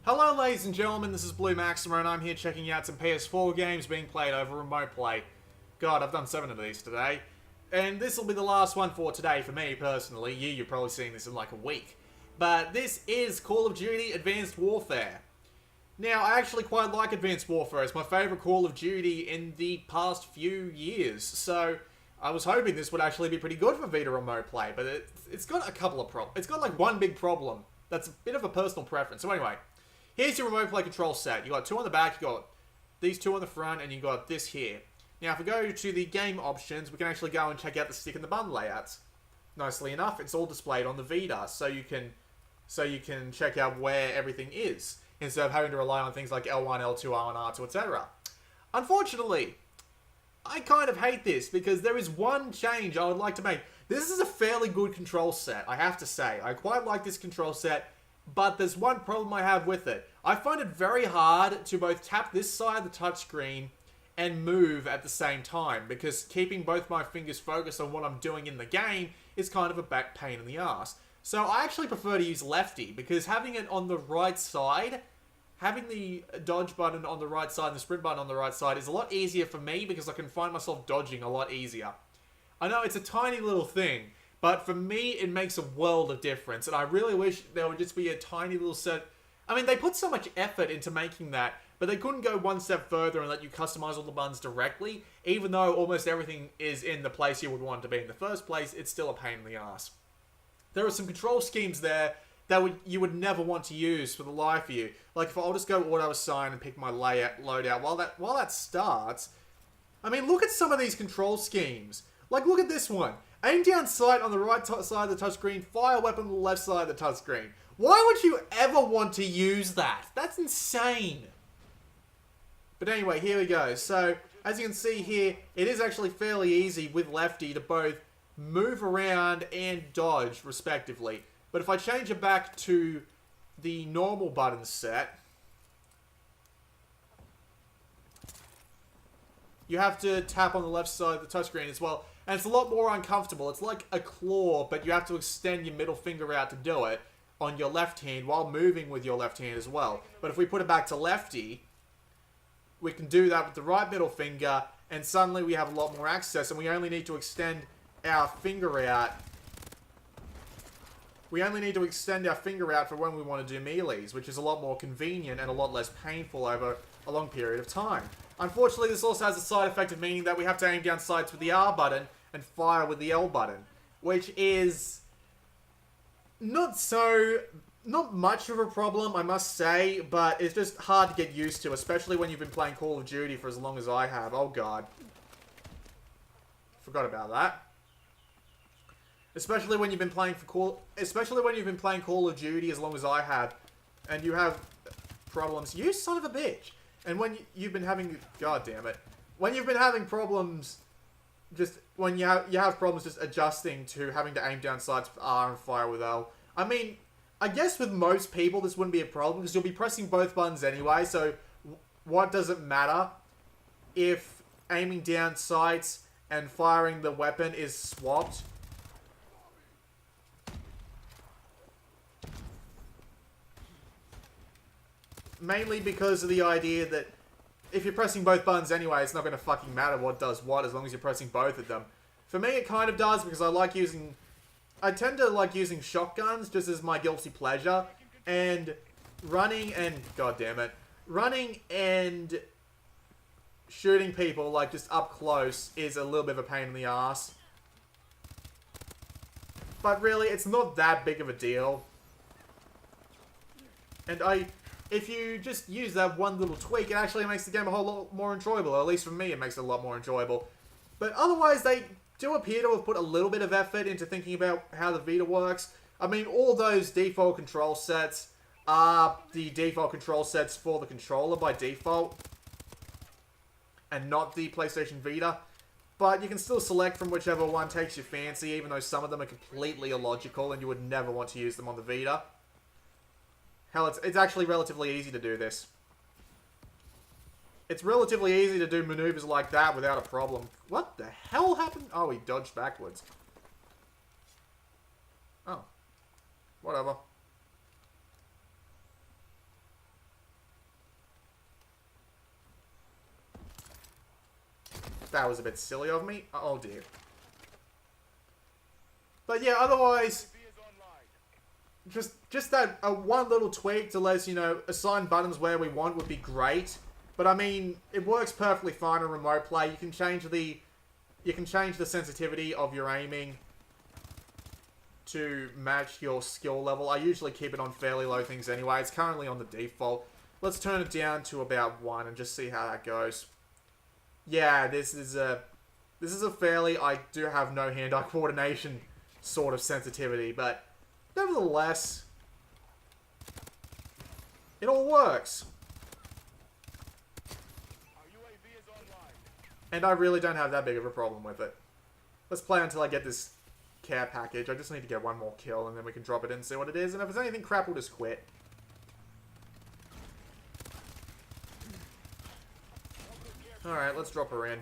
Hello ladies and gentlemen, this is Blue Maxima and I'm here checking out some PS4 games being played over remote play. God, I've done 7 of these today. And this will be the last one for today for me personally. You're probably seeing this in like a week. But this is Call of Duty Advanced Warfare. Now, I actually quite like Advanced Warfare. It's my favourite Call of Duty in the past few years. So, I was hoping this would actually be pretty good for Vita remote play. But it's got a couple of problems. It's got like one big problem. That's a bit of a personal preference. So anyway. Here's your remote play control set. You got 2 on the back, you got these 2 on the front, and you got this here. Now, if we go to the game options, we can actually go and check out the stick and the button layouts. Nicely enough, it's all displayed on the Vita, so you can check out where everything is instead of having to rely on things like L1, L2, R1, R2, etc. Unfortunately, I kind of hate this because there is one change I would like to make. This is a fairly good control set, I have to say. I quite like this control set. But there's one problem I have with it. I find it very hard to both tap this side of the touchscreen and move at the same time, because keeping both my fingers focused on what I'm doing in the game is kind of a back pain in the ass. So I actually prefer to use lefty, because having it on the right side, having the dodge button on the right side and the sprint button on the right side is a lot easier for me, because I can find myself dodging a lot easier. I know it's a tiny little thing, but for me, it makes a world of difference. And I really wish there would just be a tiny little set. I mean, they put so much effort into making that, but they couldn't go one step further and let you customize all the buttons directly. Even though almost everything is in the place you would want it to be in the first place, it's still a pain in the ass. There are some control schemes there that you would never want to use for the life of you. Like, if I'll just go auto assign and pick my loadout while that starts. I mean, look at some of these control schemes. Like, look at this one. Aim down sight on the right side of the touchscreen, fire weapon on the left side of the touchscreen. Why would you ever want to use that? That's insane. But anyway, here we go. So, as you can see here, it is actually fairly easy with lefty to both move around and dodge, respectively. But if I change it back to the normal button set, you have to tap on the left side of the touchscreen as well. And it's a lot more uncomfortable. It's like a claw, but you have to extend your middle finger out to do it on your left hand while moving with your left hand as well. But if we put it back to lefty, we can do that with the right middle finger, and suddenly we have a lot more access, and we only need to extend our finger out. We only need to extend our finger out for when we want to do melees, which is a lot more convenient and a lot less painful over a long period of time. Unfortunately, this also has a side effect of meaning that we have to aim down sights with the R button and fire with the L button, which is not much of a problem, I must say, but it's just hard to get used to, especially when you've been playing Call of Duty for as long as I have. Oh god. Forgot about that. Especially when you've been playing Call of Duty as long as I have, and you have problems. You son of a bitch. And when you've been having, god damn it, when you've been having problems, when you have problems just adjusting to having to aim down sights with R and fire with L. I mean, I guess with most people this wouldn't be a problem because you'll be pressing both buttons anyway. So what does it matter if aiming down sights and firing the weapon is swapped? Mainly because of the idea that if you're pressing both buttons anyway, it's not going to fucking matter what does what as long as you're pressing both of them. For me, it kind of does because I tend to like using shotguns just as my guilty pleasure, and running and shooting people like just up close is a little bit of a pain in the ass. But really, it's not that big of a deal. And if you just use that one little tweak, it actually makes the game a whole lot more enjoyable. Or at least for me, it makes it a lot more enjoyable. But otherwise, they do appear to have put a little bit of effort into thinking about how the Vita works. I mean, all those default control sets are the default control sets for the controller by default, and not the PlayStation Vita. But you can still select from whichever one takes your fancy, even though some of them are completely illogical and you would never want to use them on the Vita. Hell, it's actually relatively easy to do this. It's relatively easy to do maneuvers like that without a problem. What the hell happened? Oh, he dodged backwards. Oh. Whatever. That was a bit silly of me. Oh dear. But yeah, otherwise, just that one little tweak to let us, you know, assign buttons where we want would be great. But I mean, it works perfectly fine in remote play. You can change the sensitivity of your aiming to match your skill level. I usually keep it on fairly low things anyway. It's currently on the default. Let's turn it down to about 1 and just see how that goes. Yeah, this is a fairly, I do have no hand-eye coordination sort of sensitivity, but nevertheless, it all works. And I really don't have that big of a problem with it. Let's play until I get this care package. I just need to get one more kill, and then we can drop it in and see what it is. And if it's anything crap, we'll just quit. Alright, let's drop her in.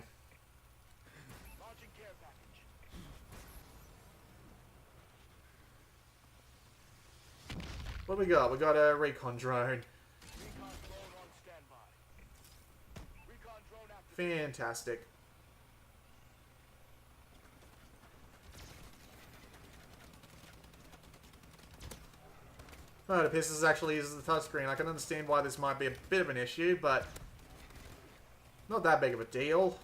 What do we got? We got a recon drone. Fantastic. Oh, the Pistols actually uses the touchscreen. I can understand why this might be a bit of an issue, but not that big of a deal.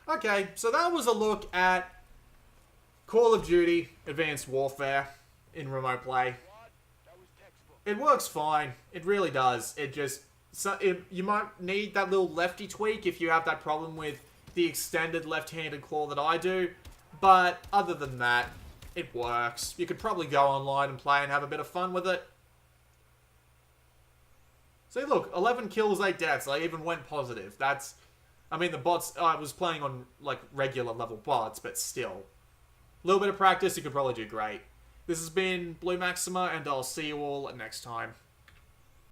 Okay, so that was a look at Call of Duty Advanced Warfare in remote play. It works fine. It really does. It just... you might need that little lefty tweak if you have that problem with the extended left-handed claw that I do. But other than that, it works. You could probably go online and play and have a bit of fun with it. See, look, 11 kills, 8 deaths. I even went positive. That's... I mean, the bots... I was playing on, like, regular level bots, but still. A little bit of practice, you could probably do great. This has been Blue Maxima, and I'll see you all next time.